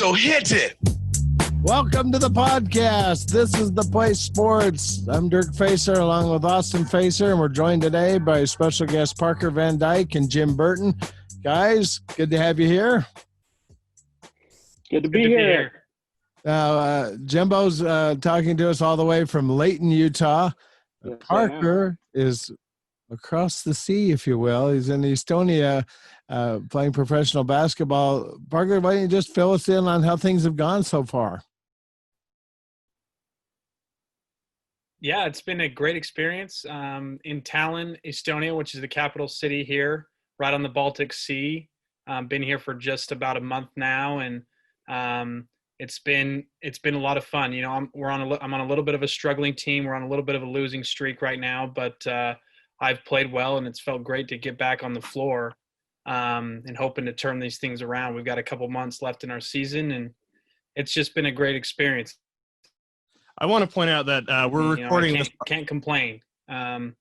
so hit it. Welcome to the podcast. This is The Place Sports. I'm Dirk Facer along with Austin Facer, and we're joined today by special guest Parker Van Dyke and Jim Burton. Guys, good to have you here. Good to be here. Jimbo's talking to us all the way from Layton, Utah. Yes, Parker is across the sea, if you will. He's in Estonia playing professional basketball. Parker, why don't you just fill us in on how things have gone so far? Yeah, it's been a great experience in Tallinn, Estonia, which is the capital city here, right on the Baltic Sea. Been here for just about a month now, and it's been a lot of fun. You know, I'm on a little bit of a struggling team. We're on a little bit of a losing streak right now, but I've played well, and it's felt great to get back on the floor and hoping to turn these things around. We've got a couple months left in our season, and it's just been a great experience. I want to point out that we're recording. Can't complain. Sorry,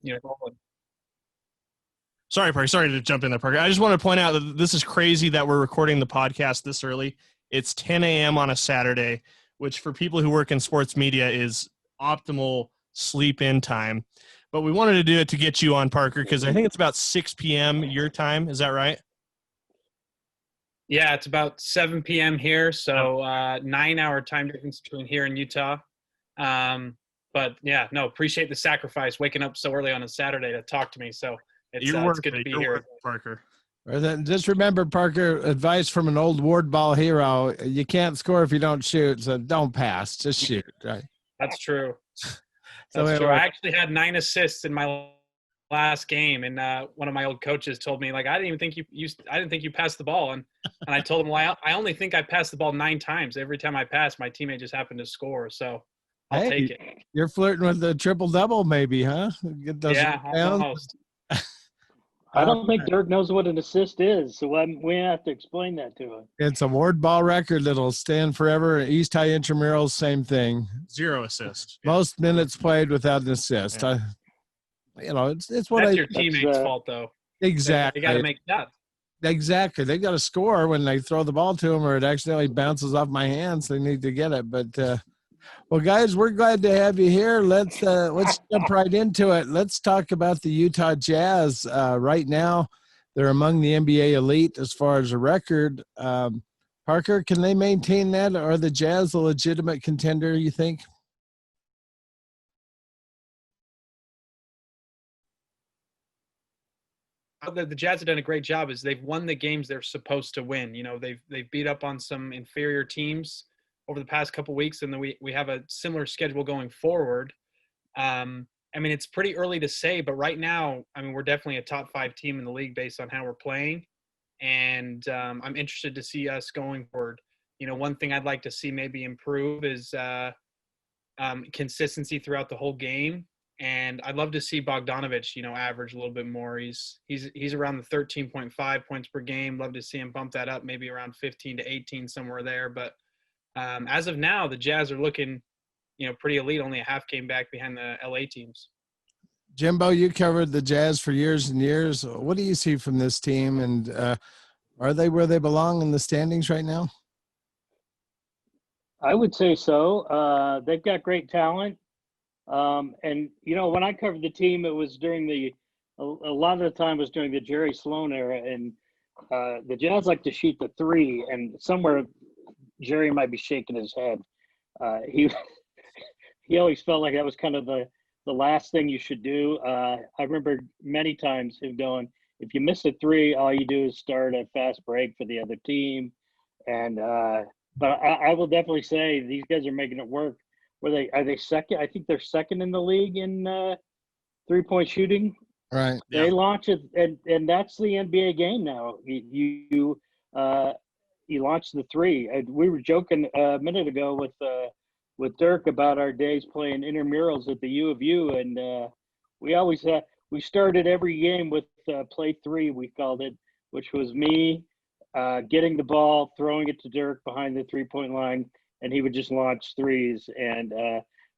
Parker. Sorry to jump in there, Parker. I just want to point out that this is crazy that we're recording the podcast this early. It's 10 a.m. on a Saturday, which for people who work in sports media is optimal sleep-in time. But we wanted to do it to get you on, Parker, because I think it's about 6 p.m. your time. Is that right? Yeah, it's about 7 p.m. here, so 9-hour time difference between here and Utah. But, yeah, no, appreciate the sacrifice, waking up so early on a Saturday to talk to me. So it's good to be here. Parker. Just remember, Parker, advice from an old ward ball hero: you can't score if you don't shoot, so don't pass, just shoot. Right? That's true. So That's true. I actually had 9 assists in my last game, and one of my old coaches told me, like, I didn't think you passed the ball, and I told him, well, I only think I passed the ball 9 times. Every time I passed, my teammate just happened to score, so I'll take it. You're flirting with the triple-double, maybe, huh? Get those almost. I don't think Dirk knows what an assist is, so we have to explain that to him. It's a ward ball record that'll stand forever. East High Intramurals, same thing. 0 assists. Most minutes played without an assist. Yeah. It's what That's your teammate's fault, though. Exactly. They got to make shots. Exactly. They got to score when they throw the ball to them, or it accidentally bounces off my hands. They need to get it. But well, guys, we're glad to have you here. Let's jump right into it. Let's talk about the Utah Jazz. Right now, they're among the NBA elite as far as a record. Parker, can they maintain that? Are the Jazz a legitimate contender, you think? The Jazz have done a great job. Is they've won the games they're supposed to win. You know, they've beat up on some inferior teams over the past couple weeks, and then we have a similar schedule going forward. I mean, it's pretty early to say, but right now, I mean, we're definitely a top 5 team in the league based on how we're playing, and I'm interested to see us going forward. You know, one thing I'd like to see maybe improve is consistency throughout the whole game, and I'd love to see Bogdanovich, average a little bit more. He's around the 13.5 points per game. Love to see him bump that up, maybe around 15 to 18, somewhere there, but as of now, the Jazz are looking, pretty elite, only a half game back behind the LA teams. Jimbo, you covered the Jazz for years and years. What do you see from this team, and are they where they belong in the standings right now? I would say so. They've got great talent. And, when I covered the team, it was during a lot of the time was during the Jerry Sloan era, and the Jazz like to shoot the 3, and somewhere – Jerry might be shaking his head. He always felt like that was kind of the last thing you should do. I remember many times him going, if you miss a 3, all you do is start a fast break for the other team. And but I will definitely say these guys are making it work. Are they second? I think they're second in the league in 3-point shooting. Right. They launch it, and that's the NBA game now. You launch the 3. We were joking a minute ago with Dirk about our days playing intramurals at the U of U, and we started every game with play 3, we called it, which was me getting the ball, throwing it to Dirk behind the 3-point line, and he would just launch 3s. And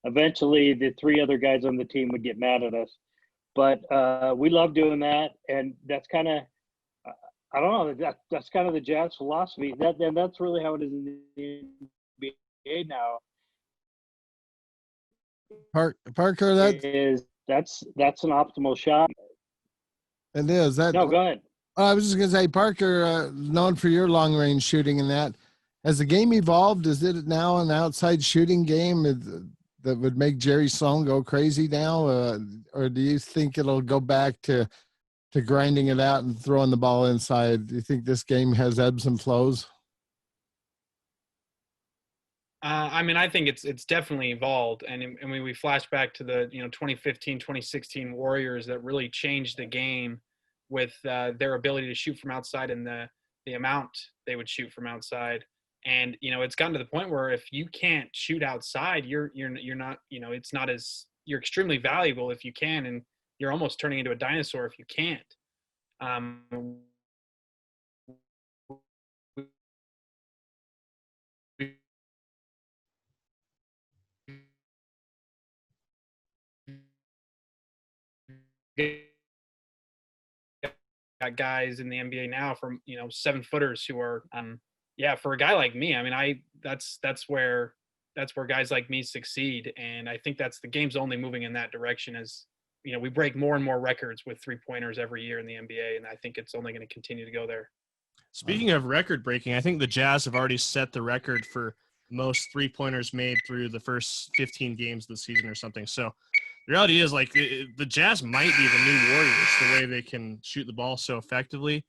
eventually the 3 other guys on the team would get mad at us. But we love doing that, and that's kind of I don't know. That's kind of the Jazz philosophy. That's really how it is in the NBA now. Parker, That's an optimal shot. it is. That No, go ahead. I was just gonna say, Parker, known for your long range shooting and that. Has the game evolved? Is it now an outside shooting game that would make Jerry Sloan go crazy now, or do you think it'll go back to grinding it out and throwing the ball inside? Do you think this game has ebbs and flows? I mean, I think it's definitely evolved, and when we flash back to the 2015, 2016 Warriors that really changed the game with their ability to shoot from outside and the amount they would shoot from outside, and it's gotten to the point where if you can't shoot outside, you're not it's not as you're extremely valuable if you can, and you're almost turning into a dinosaur if you can't. Got guys in the NBA now from 7-footers who are for a guy like me, I mean that's where guys like me succeed, and I think that's the game's only moving in that direction as we break more and more records with 3-pointers every year in the NBA, and I think it's only going to continue to go there. Speaking of record breaking, I think the Jazz have already set the record for most 3-pointers made through the first 15 games of the season or something. So the reality is, like, the Jazz might be the new Warriors, the way they can shoot the ball so effectively.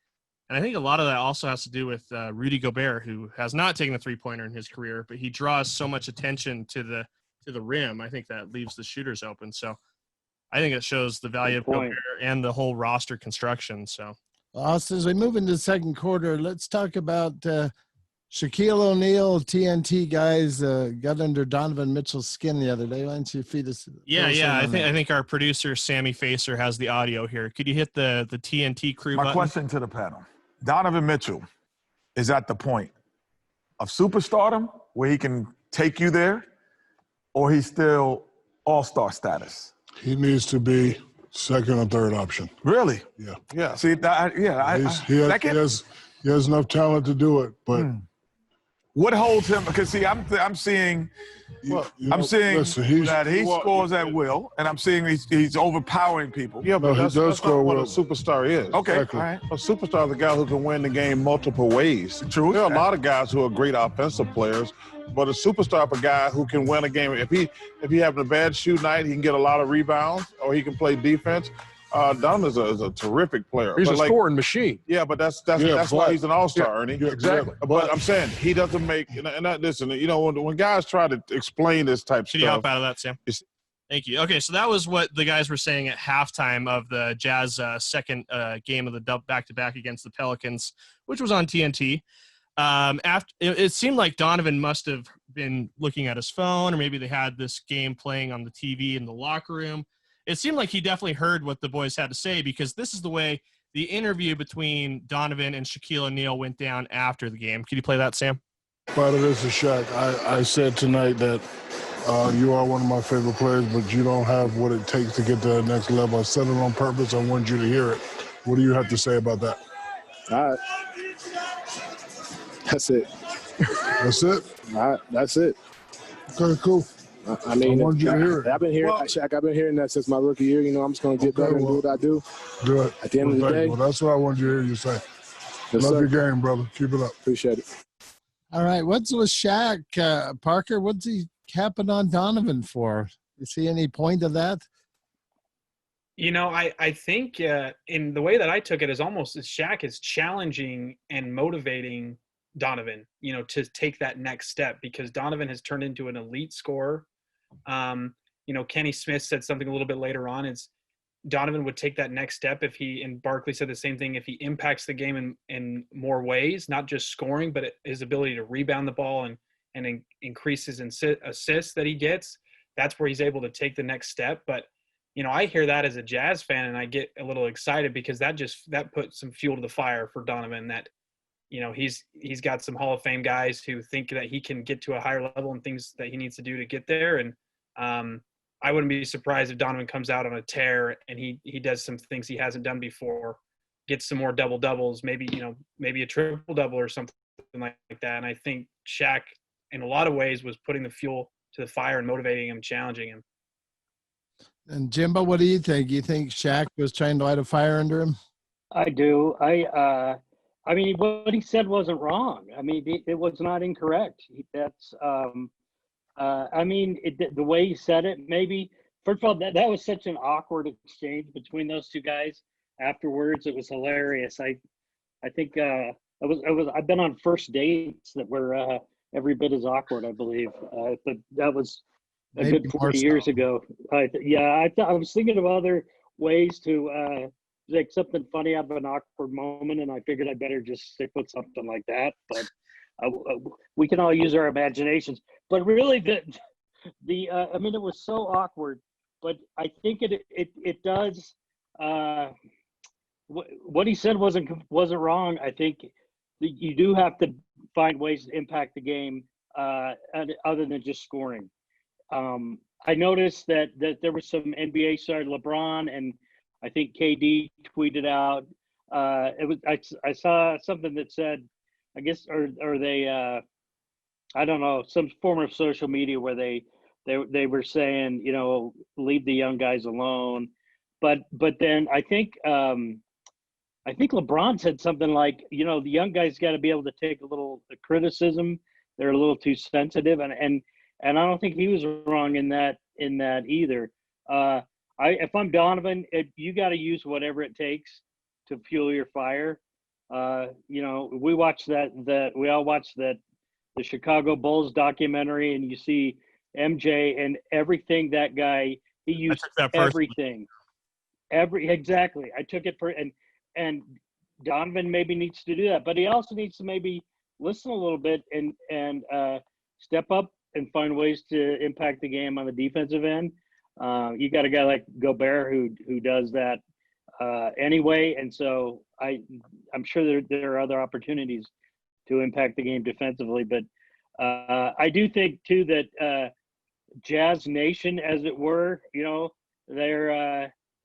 And I think a lot of that also has to do with Rudy Gobert, who has not taken a 3-pointer in his career, but he draws so much attention to the rim. I think that leaves the shooters open. So I think it shows the value of Gobert and the whole roster construction. So, Austin, as we move into the second quarter, let's talk about Shaquille O'Neal, TNT guys got under Donovan Mitchell's skin the other day. Why don't you feed us? Yeah. I think our producer Sammy Facer has the audio here. Could you hit the TNT crew button? My question to the panel: Donovan Mitchell is at the point of superstardom where he can take you there, or he's still all-star status? He needs to be second or third option. Really? Yeah. See, He has enough talent to do it, but what holds him? Because see, I'm seeing that he scores at will, and I'm seeing he's overpowering people. Yeah, but that's not what a superstar is. Okay, Exactly. all right. A superstar is a guy who can win the game multiple ways. True. There are a lot of guys who are great offensive players, but a superstar is a guy who can win a game. If he having a bad shoot night, he can get a lot of rebounds, or he can play defense. Donovan is a terrific player. He's but a scoring machine. Yeah, but that's why he's an all-star, Ernie. Yeah, exactly. But I'm saying he doesn't make. Listen, when guys try to explain this type of Could you help stuff, out of that, Sam? Thank you. Okay, so that was what the guys were saying at halftime of the Jazz second game of the back-to-back against the Pelicans, which was on TNT. After it seemed like Donovan must have been looking at his phone, or maybe they had this game playing on the TV in the locker room. It seemed like he definitely heard what the boys had to say, because this is the way the interview between Donovan and Shaquille O'Neal went down after the game. Can you play that, Sam? Father, this is Shaq. I said tonight that you are one of my favorite players, but you don't have what it takes to get to the next level. I said it on purpose. I want you to hear it. What do you have to say about that? All right. That's it. That's it? All right. That's it. Okay, cool. I mean, I want you to hear it. I've been hearing, Shaq, I've been hearing that since my rookie year. I'm just going to get better and do what I do. Do it. At the end of the day. Well, that's what I want you to hear you say. Yes, Love sir. your game, brother. Keep it up. Appreciate it. All right, what's with Shaq, Parker? What's he capping on Donovan for? You see any point of that? I think in the way that I took it is almost as Shaq is challenging and motivating Donovan, to take that next step, because Donovan has turned into an elite scorer. Kenny Smith said something a little bit later on, is Donovan would take that next step if and Barkley said the same thing, if he impacts the game in more ways, not just scoring, but his ability to rebound the ball and increase his assists that he gets. That's where he's able to take the next step. But, I hear that as a Jazz fan, and I get a little excited, because that puts some fuel to the fire for Donovan, that, he's got some Hall of Fame guys who think that he can get to a higher level and things that he needs to do to get there. And I wouldn't be surprised if Donovan comes out on a tear and he does some things he hasn't done before. gets some more double doubles, maybe a triple double or something like that. And I think Shaq, in a lot of ways, was putting the fuel to the fire and motivating him, challenging him. And Jimbo, what do you think? You think Shaq was trying to light a fire under him? I do. I mean, what he said wasn't wrong. I mean, it was not incorrect. That's, I mean, the way he said it, maybe, first of all, that was such an awkward exchange between those two guys afterwards. It was hilarious. I think, I've been on first dates that were every bit as awkward, I believe. But that was a Maybe good more 40 so. years ago. I was thinking of other ways to like something funny out of an awkward moment, and I figured I'd better just stick with something like that. But we can all use our imaginations. But really, I mean, it was so awkward. But I think it does. What he said wasn't wrong. I think you do have to find ways to impact the game other than just scoring. I noticed that there was some NBA star, LeBron, and I think KD tweeted out. I saw something that said, I guess, or they, I don't know, some form of social media where they were saying, leave the young guys alone. But then I think LeBron said something like, the young guys got to be able to take a little criticism. They're a little too sensitive, and I don't think he was wrong in that either. If I'm Donovan, you got to use whatever it takes to fuel your fire. We all watched the Chicago Bulls documentary, and you see MJ and everything that guy, he used everything. Exactly. I took it and Donovan maybe needs to do that, but he also needs to maybe listen a little bit and step up and find ways to impact the game on the defensive end. You got a guy like Gobert who does that anyway, and so I'm sure there are other opportunities to impact the game defensively. But I do think too that Jazz Nation, as it were,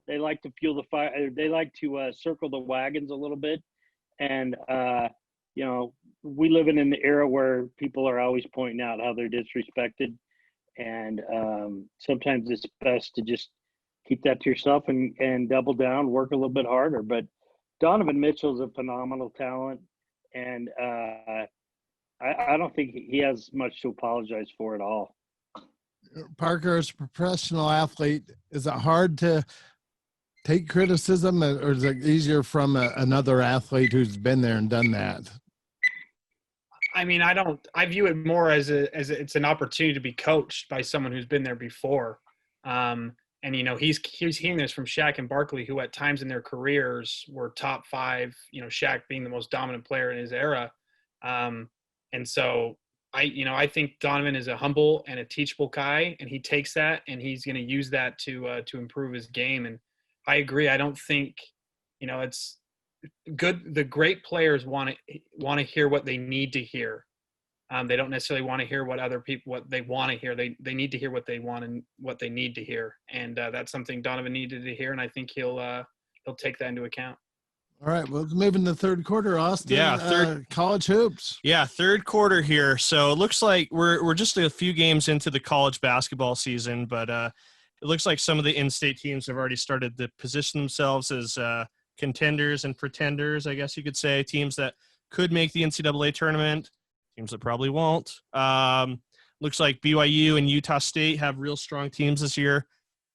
they like to fuel the fire. They like to circle the wagons a little bit, and we live in an era where people are always pointing out how they're disrespected, and sometimes it's best to just keep that to yourself and double down, work a little bit harder. But Donovan Mitchell's a phenomenal talent, and I don't think he has much to apologize for at all. Parker, as a professional athlete, is it hard to take criticism, or is it easier from another athlete who's been there and done that? I mean, I view it more as it's an opportunity to be coached by someone who's been there before. And he's hearing this from Shaq and Barkley, who at times in their careers were top five, Shaq being the most dominant player in his era. And so I think Donovan is a humble and a teachable guy, and he takes that and he's going to use that to improve his game. And I agree. I don't think, it's good. The great players want to hear what they need to hear. They don't necessarily want to hear what they want to hear. They need to hear what they want and what they need to hear. And that's something Donovan needed to hear. And I think he'll take that into account. All right, well, let's move into the third quarter, Austin. Yeah, college hoops. Yeah, third quarter here. So it looks like we're just a few games into the college basketball season, but it looks like some of the in-state teams have already started to position themselves as contenders and pretenders, I guess you could say, teams that could make the NCAA tournament, teams that probably won't. Looks like BYU and Utah State have real strong teams this year.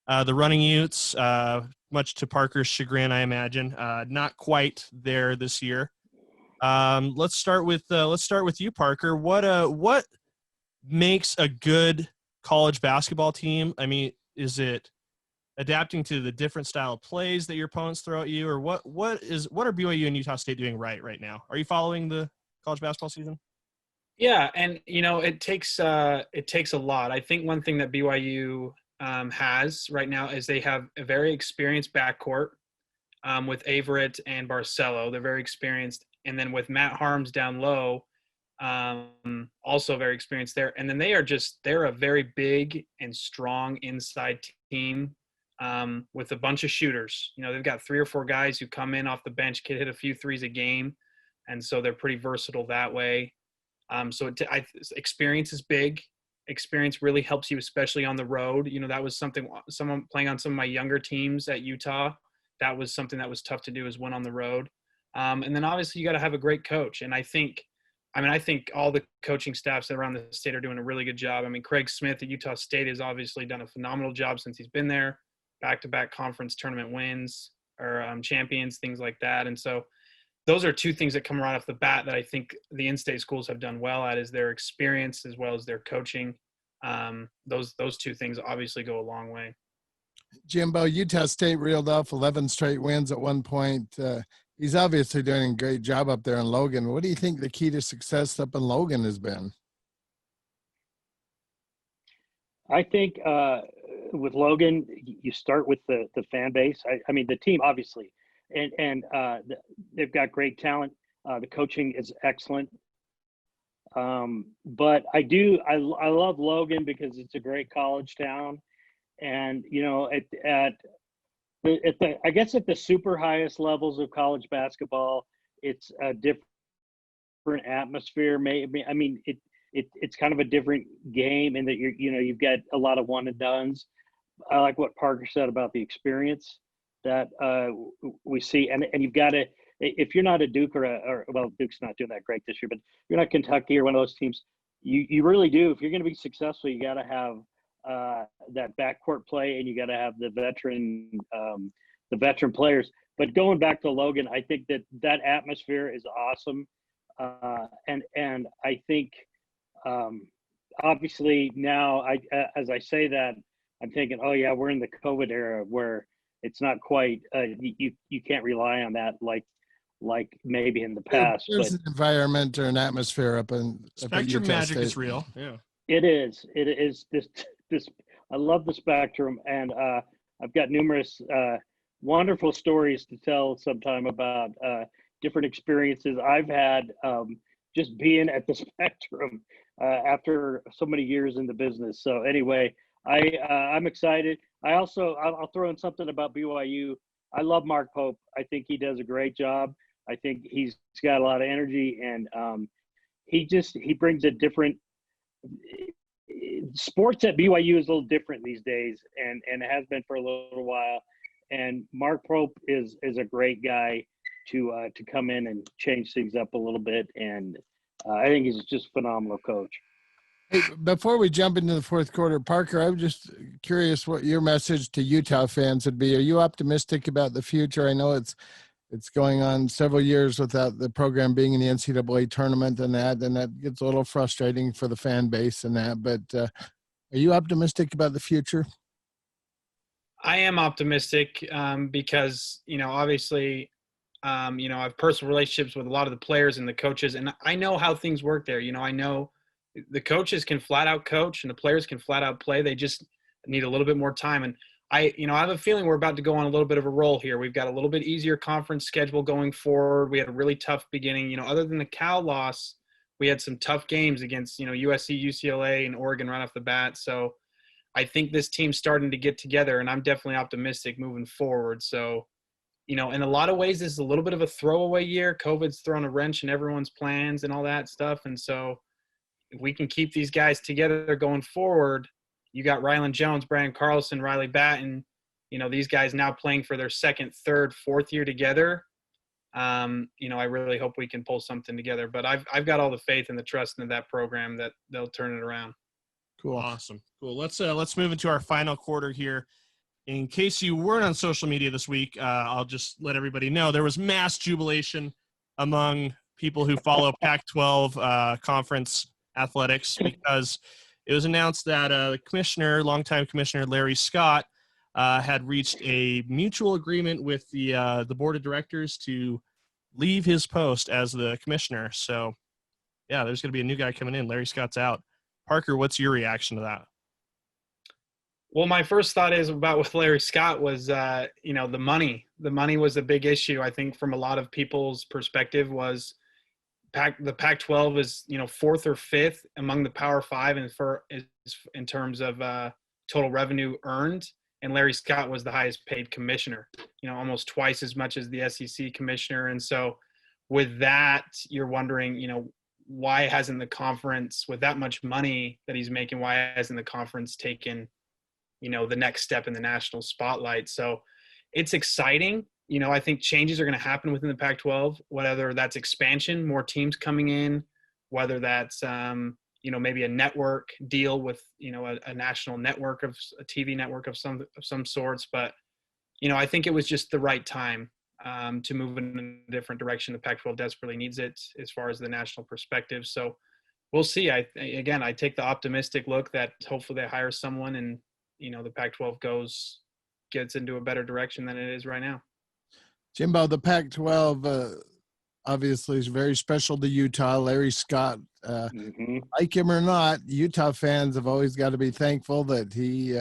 The Running Utes, much to Parker's chagrin, I imagine, not quite there this year. Let's start with you, Parker. What makes a good college basketball team? I mean, is it adapting to the different style of plays that your opponents throw at you, or what are BYU and Utah State doing right now? Are you following the college basketball season? Yeah, and it takes a lot. I think one thing that BYU has right now is they have a very experienced backcourt with Averett and Barcelo. They're very experienced, and then with Matt Harms down low, also very experienced there. And then they're a very big and strong inside team with a bunch of shooters. They've got 3 or 4 guys who come in off the bench, can hit a few threes a game, and so they're pretty versatile that way. Experience is big. Experience really helps you, especially on the road. That was someone playing on some of my younger teams at Utah. That was something that was tough to do, is win on the road. And then obviously you got to have a great coach. And I think all the coaching staffs around the state are doing a really good job. Craig Smith at Utah State has obviously done a phenomenal job since he's been there. Back-to-back conference tournament wins or champions, things like that. And so those are 2 things that come right off the bat that I think the in-state schools have done well at, is their experience as well as their coaching. Those 2 things obviously go a long way. Jimbo, Utah State reeled off 11 straight wins at one point. He's obviously doing a great job up there in Logan. What do you think the key to success up in Logan has been? I think with Logan, you start with the fan base. The team, obviously, and they've got great talent. The coaching is excellent. But I love Logan because it's a great college town. And, at the super highest levels of college basketball, it's a different atmosphere. It's kind of a different game in that you've got a lot of one and dones. I like what Parker said about the experience that we see, and you've got to, if you're not a Duke or Duke's not doing that great this year, but you're not Kentucky or one of those teams, you really do. If you're going to be successful, you got to have that backcourt play, and you got to have the veteran players. But going back to Logan, I think that atmosphere is awesome, and I think obviously now as I say that, I'm thinking, oh yeah, we're in the COVID era where it's not quite you can't rely on that like maybe in the past. There's an environment or an atmosphere up at Spectrum Utah magic State. is real. Yeah, it is this I love the Spectrum, and I've got numerous wonderful stories to tell sometime about different experiences I've had just being at the Spectrum after so many years in the business. So anyway, I'm excited. I'll throw in something about BYU. I love Mark Pope. I think he does a great job. I think he's got a lot of energy, and he brings a different sports at BYU is a little different these days, and it has been for a little while. And Mark Pope is a great guy to come in and change things up a little bit, and I think he's just a phenomenal coach. Hey, before we jump into the fourth quarter, Parker, I'm just curious what your message to Utah fans would be. Are you optimistic about the future? I know it's going on several years without the program being in the NCAA tournament and that gets a little frustrating for the fan base and that. But are you optimistic about the future? I am optimistic because, obviously, I have personal relationships with a lot of the players and the coaches, and I know how things work there. I know the coaches can flat out coach and the players can flat out play. They just need a little bit more time. And I have a feeling we're about to go on a little bit of a roll here. We've got a little bit easier conference schedule going forward. We had a really tough beginning. Other than the Cal loss, we had some tough games against, USC, UCLA, and Oregon right off the bat. So I think this team's starting to get together, and I'm definitely optimistic moving forward. So, in a lot of ways, this is a little bit of a throwaway year. COVID's thrown a wrench in everyone's plans and all that stuff. And so if we can keep these guys together going forward, you got Rylan Jones, Brian Carlson, Riley Batten, these guys now playing for their second, third, fourth year together. I really hope we can pull something together. But I've got all the faith and the trust in that program that they'll turn it around. Cool. Awesome. Cool. Let's move into our final quarter here. In case you weren't on social media this week, I'll just let everybody know there was mass jubilation among people who follow Pac-12 conference athletics because it was announced that longtime commissioner Larry Scott had reached a mutual agreement with the board of directors to leave his post as the commissioner. So, yeah, there's going to be a new guy coming in. Larry Scott's out. Parker, what's your reaction to that? Well, my first thought is about with Larry Scott was, the money. The money was a big issue, I think, from a lot of people's perspective was the Pac-12 is, fourth or fifth among the Power Five in terms of total revenue earned. and Larry Scott was the highest paid commissioner, almost twice as much as the SEC commissioner. And so with that, you're wondering, why hasn't the conference, with that much money that he's making, why hasn't the conference taken, the next step in the national spotlight? So it's exciting. I think changes are going to happen within the Pac-12, whether that's expansion, more teams coming in, whether that's, maybe a network deal with, a national network, of a TV network of some sorts. But, I think it was just the right time to move in a different direction. The Pac-12 desperately needs it as far as the national perspective. So we'll see. I take the optimistic look that hopefully they hire someone and, the Pac-12 gets into a better direction than it is right now. Jimbo, the Pac-12 obviously is very special to Utah. Larry Scott, like him or not, Utah fans have always got to be thankful that he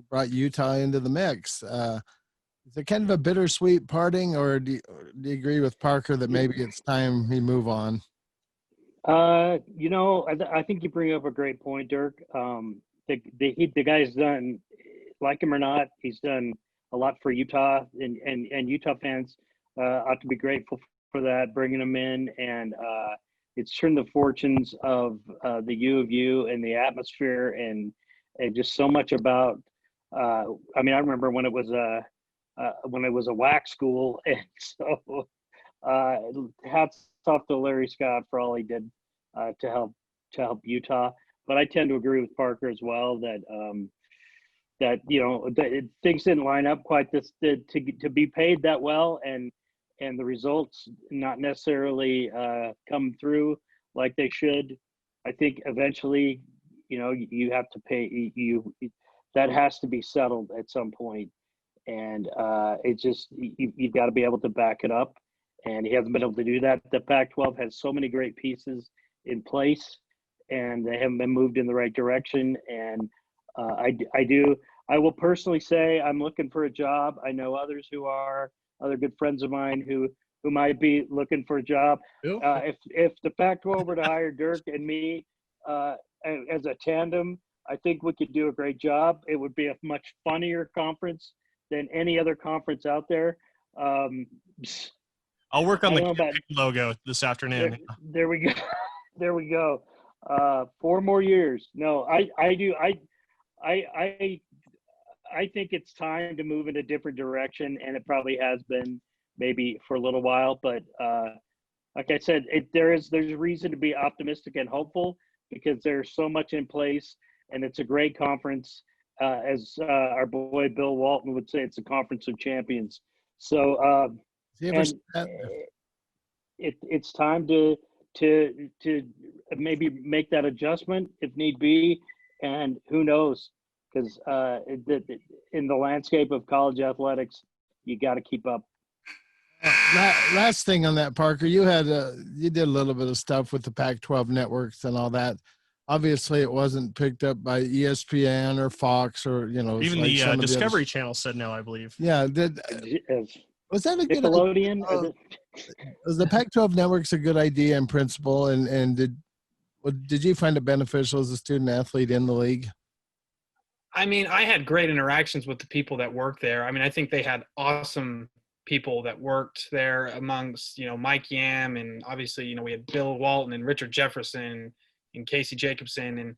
brought Utah into the mix. Is it kind of a bittersweet parting, or do you agree with Parker that maybe it's time he move on? I think you bring up a great point, Dirk. The guy's done, like him or not, he's done a lot for Utah, and Utah fans ought to be grateful for that, bringing him in, and it's turned the fortunes of the U of U and the atmosphere and just so much about. I remember when it was a WAC school, and so hats off to Larry Scott for all he did to help Utah. But I tend to agree with Parker as well that things didn't line up quite to be paid that well, and the results not necessarily come through like they should. I think eventually, you have to pay that has to be settled at some point, and it's just you've got to be able to back it up, and he hasn't been able to do that. The Pac-12 has so many great pieces in place, and they haven't been moved in the right direction. And I will personally say I'm looking for a job. I know others who are, other good friends of mine who might be looking for a job. If the Pac-12 were to hire Dirk and me as a tandem, I think we could do a great job. It would be a much funnier conference than any other conference out there. I'll work on the logo this afternoon. There we go. There we go. 4 more years. No, I do. I think it's time to move in a different direction, and it probably has been maybe for a little while. But like I said, there's a reason to be optimistic and hopeful because there's so much in place, and it's a great conference. As our boy Bill Walton would say, it's a conference of champions. So it's time to maybe make that adjustment if need be, and who knows, because in the landscape of college athletics, you got to keep up. Last thing on that, Parker, you did a little bit of stuff with the Pac-12 networks and all that. Obviously, it wasn't picked up by ESPN or Fox or even like the Discovery Channel said no, I believe. Yeah, was that a good Nickelodeon? Was the Pac-12 networks a good idea in principle, and did you find it beneficial as a student athlete in the league? I mean, I had great interactions with the people that worked there. I mean, I think they had awesome people that worked there amongst, Mike Yam, and obviously, we had Bill Walton and Richard Jefferson and Casey Jacobson, and,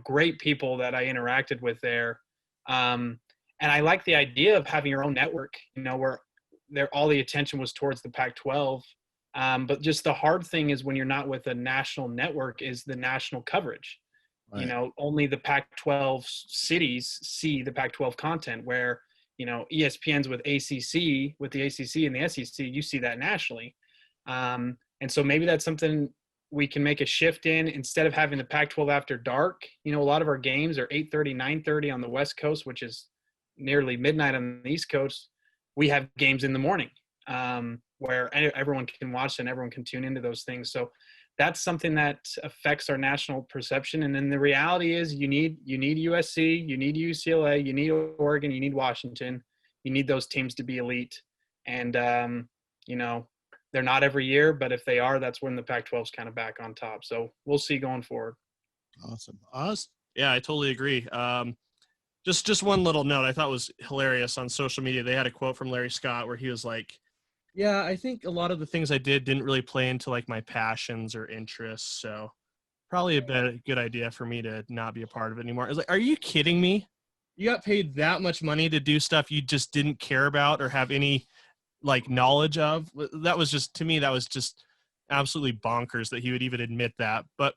great people that I interacted with there. And I like the idea of having your own network, where all the attention was towards the Pac-12. But just the hard thing is when you're not with a national network is the national coverage. Right. Only the Pac-12 cities see the Pac-12 content, where, ESPN's with the ACC and the SEC, you see that nationally. And so maybe that's something we can make a shift in. Instead of having the Pac-12 after dark, a lot of our games are 8:30, 9:30 on the West Coast, which is nearly midnight on the East Coast. We have games in the morning where everyone can watch and everyone can tune into those things. So that's something that affects our national perception. And then the reality is you need USC, you need UCLA, you need Oregon, you need Washington. You need those teams to be elite. And, they're not every year, but if they are, that's when the Pac-12 is kind of back on top. So we'll see going forward. Awesome. Yeah, I totally agree. Just one little note I thought was hilarious on social media. They had a quote from Larry Scott where he was like, yeah, I think a lot of the things I did didn't really play into like my passions or interests. So probably a good idea for me to not be a part of it anymore. I was like, are you kidding me? You got paid that much money to do stuff you just didn't care about or have any like knowledge of? That was just, to me, that was just absolutely bonkers that he would even admit that. But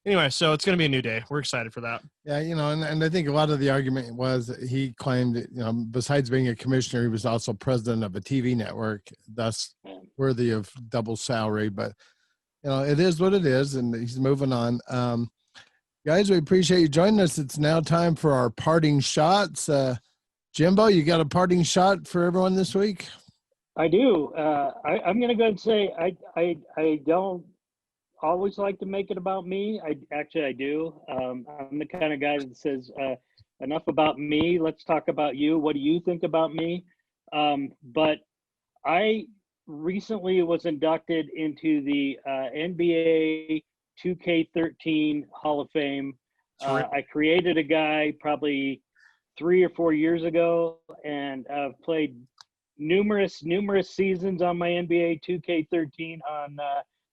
anyway, so it's going to be a new day. We're excited for that. Yeah, and I think a lot of the argument was that he claimed that, besides being a commissioner, he was also president of a TV network, thus worthy of double salary. But, it is what it is, and he's moving on. Guys, we appreciate you joining us. It's now time for our parting shots. Jimbo, you got a parting shot for everyone this week? I do. I'm going to go ahead and say I don't always like to make it about me. I do. I'm the kind of guy that says, enough about me. Let's talk about you. What do you think about me? But I recently was inducted into the NBA 2K13 Hall of Fame. I created a guy probably 3 or 4 years ago, and I've played numerous seasons on my NBA 2K13 on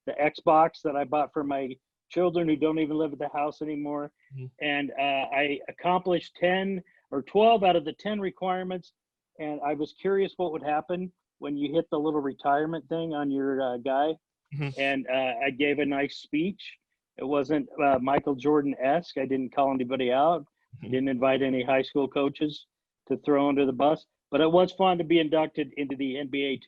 the Xbox that I bought for my children who don't even live at the house anymore. Mm-hmm. And I accomplished 10 or 12 out of the 10 requirements. And I was curious what would happen when you hit the little retirement thing on your guy. Mm-hmm. And I gave a nice speech. It wasn't Michael Jordan-esque. I didn't call anybody out. Mm-hmm. I didn't invite any high school coaches to throw under the bus. But it was fun to be inducted into the NBA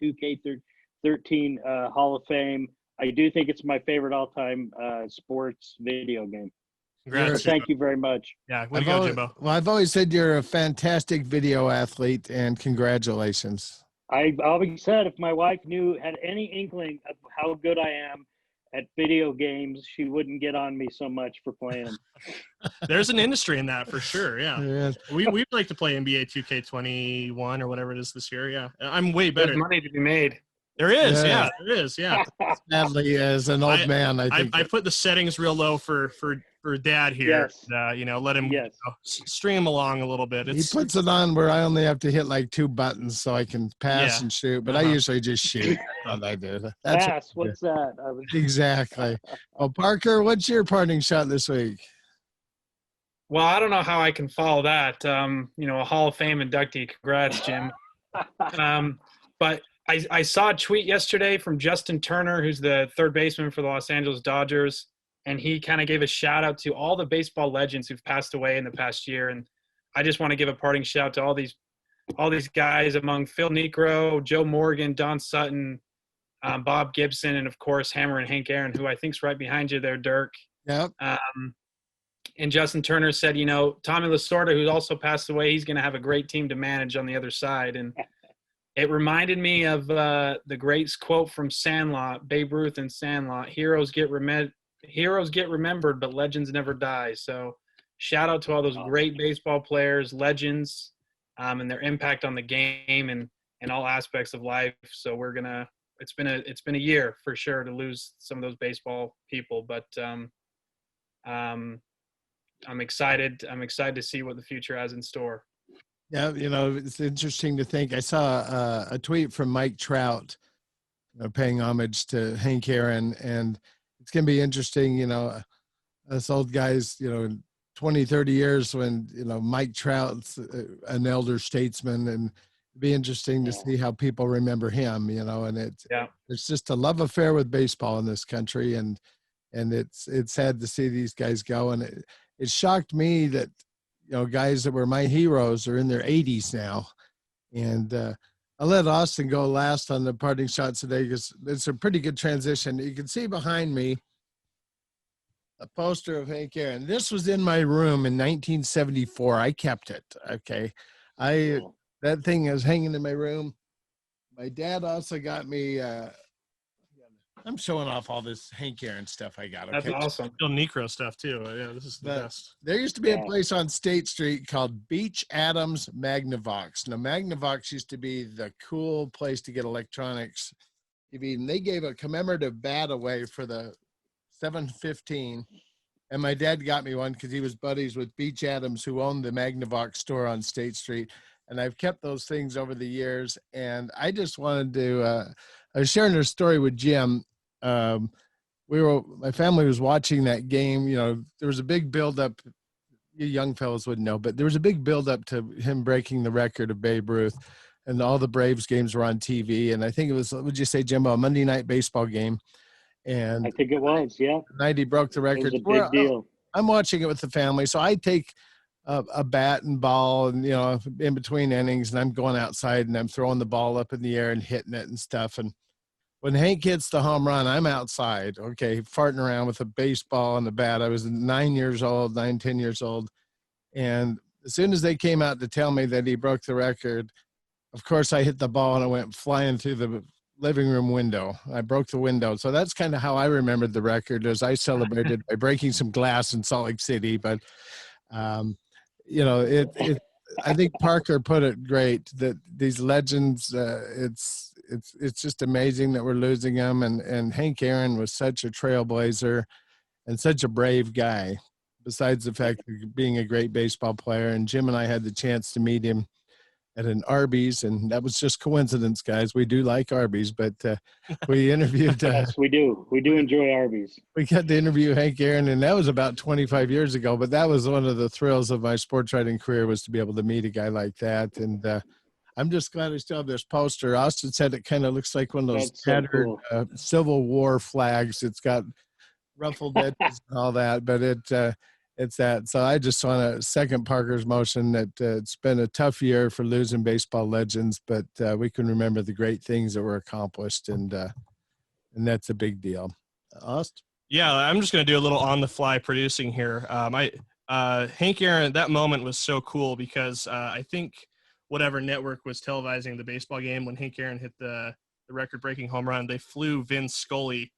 2K13 Hall of Fame. I do think it's my favorite all-time sports video game. Congrats. So thank you very much. Yeah, way to go, Jimbo. Well, I've always said you're a fantastic video athlete, and congratulations. I've always said if my wife had any inkling of how good I am at video games, she wouldn't get on me so much for playing them. There's an industry in that for sure. Yeah. We'd like to play NBA 2K21 or whatever it is this year. Yeah. I'm way better. There's money to be made. There is. Yeah, there is. Yeah. Sadly, as an old man, I think I put the settings real low for Dad here. Yes. Let him string him along a little bit. He puts it on where I only have to hit like 2 buttons so I can pass and shoot, but I usually just shoot. That's all I do. Pass. What's that? Exactly. Well, Parker, what's your parting shot this week? Well, I don't know how I can follow that. A Hall of Fame inductee. Congrats, Jim. But I saw a tweet yesterday from Justin Turner, who's the third baseman for the Los Angeles Dodgers, and he kind of gave a shout out to all the baseball legends who've passed away in the past year. And I just want to give a parting shout out to all these guys, among Phil Niekro, Joe Morgan, Don Sutton, Bob Gibson, and of course Hammerin and Hank Aaron, who I think's right behind you there, Dirk. Yep. And Justin Turner said, Tommy Lasorda, who also passed away, he's going to have a great team to manage on the other side. And it reminded me of the great quote from Sandlot, Babe Ruth in Sandlot: "Heroes get remembered, but legends never die." So shout out to all those great baseball players, legends, and their impact on the game and all aspects of life. So it's been a year for sure to lose some of those baseball people, but I'm excited. I'm excited to see what the future has in store. Yeah, it's interesting to think. I saw a tweet from Mike Trout, paying homage to Hank Aaron, and it's going to be interesting, us old guys, in 20, 30 years when, Mike Trout's an elder statesman, and it'd be interesting to see how people remember him, and it's just a love affair with baseball in this country, and it's sad to see these guys go, and it shocked me that, guys that were my heroes are in their 80s now. And I'll let Austin go last on the parting shots today because it's a pretty good transition. You can see behind me a poster of Hank Aaron. This was in my room in 1974. I kept it. Okay. That thing is hanging in my room. My dad also got me, I'm showing off all this Hank Aaron stuff I got. Okay? That's awesome. Still Necro stuff too. Yeah, this is the best. There used to be a place on State Street called Beach Adams Magnavox. Now, Magnavox used to be the cool place to get electronics. They gave a commemorative bat away for the 715, And my dad got me one because he was buddies with Beach Adams, who owned the Magnavox store on State Street. And I've kept those things over the years. And I just wanted to, I was sharing a story with Jim. My family was watching that game. You know, there was a big buildup. You young fellows wouldn't know, but there was a big buildup to him breaking the record of Babe Ruth. And all the Braves games were on TV. And I think it was, would you say, Jim, a Monday night baseball game? And I think it was, yeah. the night he broke the It record. was a big deal. I'm watching it with the family. So I take a bat and ball and, you know, in between innings, and I'm going outside and I'm throwing the ball up in the air and hitting it and stuff. And when Hank hits the home run, I'm outside, okay, farting around with a baseball and the bat. I was 10 years old. And as soon as they came out to tell me that he broke the record, of course, I hit the ball and I went flying through the living room window. I broke the window. So that's kind of how I remembered the record, as I celebrated by breaking some glass in Salt Lake City. But, you know, I think Parker put it great, that these legends, it's just amazing that we're losing them. And Hank Aaron was such a trailblazer and such a brave guy, besides the fact of being a great baseball player. And Jim and I had the chance to meet him at an Arby's, and that was just coincidence, guys. We do like Arby's, but we interviewed. Yes, we do. We do enjoy Arby's. We got to interview Hank Aaron, and that was about 25 years ago. But that was one of the thrills of my sports writing career, was to be able to meet a guy like that. And I'm just glad I still have this poster. Austin said it kind of looks like one of those tattered Civil War flags. It's got ruffled edges and all that, but it's that. So I just want to second Parker's motion that it's been a tough year for losing baseball legends, but we can remember the great things that were accomplished, and that's a big deal. Austin? Yeah, I'm just going to do a little on-the-fly producing here. Hank Aaron, that moment was so cool because I think whatever network was televising the baseball game when Hank Aaron hit the record-breaking home run, they flew Vin Scully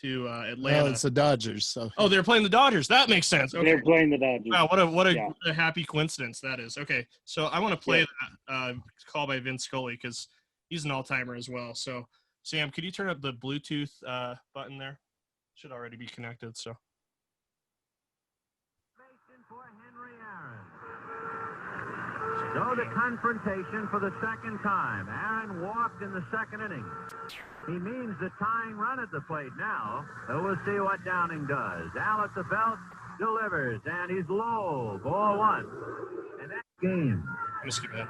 to Atlanta. Well, it's the Dodgers. So. Oh, they're playing the Dodgers. That makes sense. Okay. They're playing the Dodgers. Wow, what a happy coincidence that is. Okay, so I want to play that call by Vin Scully because he's an all-timer as well. So, Sam, could you turn up the Bluetooth button there? Should already be connected. So. So the confrontation for the second time. Aaron walked in the second inning. He means the tying run at the plate now. So we'll see what Downing does. Al at the belt, delivers, and he's low. Ball one. And that game. Skip that.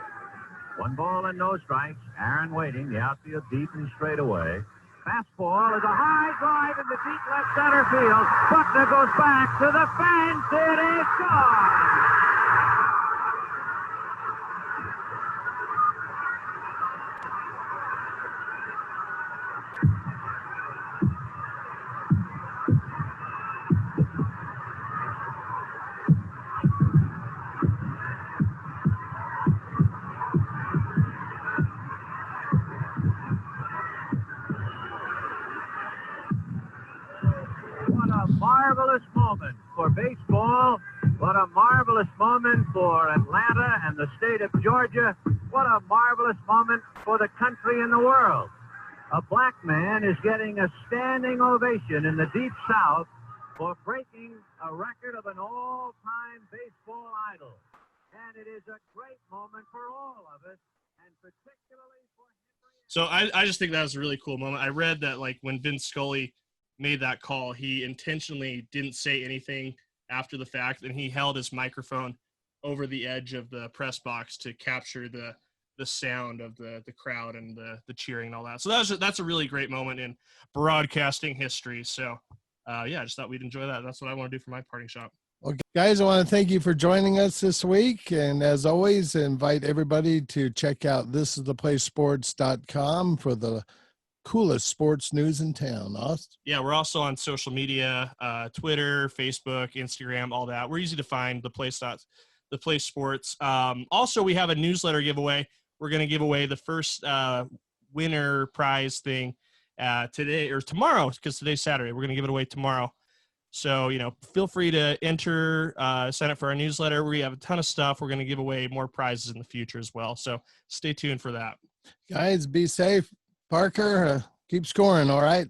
1 ball and no strikes. Aaron waiting. The outfield deep and straight away. Fastball is a high drive in the deep left center field. Buckner goes back to the fence. It is gone. Marvelous moment for baseball. What a marvelous moment for Atlanta and the state of Georgia. What a marvelous moment for the country and the world. A black man is getting a standing ovation in the Deep South for breaking a record of an all-time baseball idol. And it is a great moment for all of us, and particularly for Henry. So I just think that was a really cool moment. I read that, like, when Vin Scully made that call, he intentionally didn't say anything after the fact, and he held his microphone over the edge of the press box to capture the sound of the crowd and the cheering and all that. So that's a really great moment in broadcasting history. So I just thought we'd enjoy that. That's what I want to do for my parting shot. Well, guys, I want to thank you for joining us this week. And as always, invite everybody to check out thisistheplaysports.com for the coolest sports news in town. Austin? Yeah, we're also on social media, Twitter, Facebook, Instagram, all that. We're easy to find, the Play Sports. Also, we have a newsletter giveaway. We're going to give away the first winner prize thing today or tomorrow, because today's Saturday. We're going to give it away tomorrow. So, feel free to enter, sign up for our newsletter. We have a ton of stuff. We're going to give away more prizes in the future as well. So stay tuned for that. Guys, be safe. Parker, keep scoring, all right?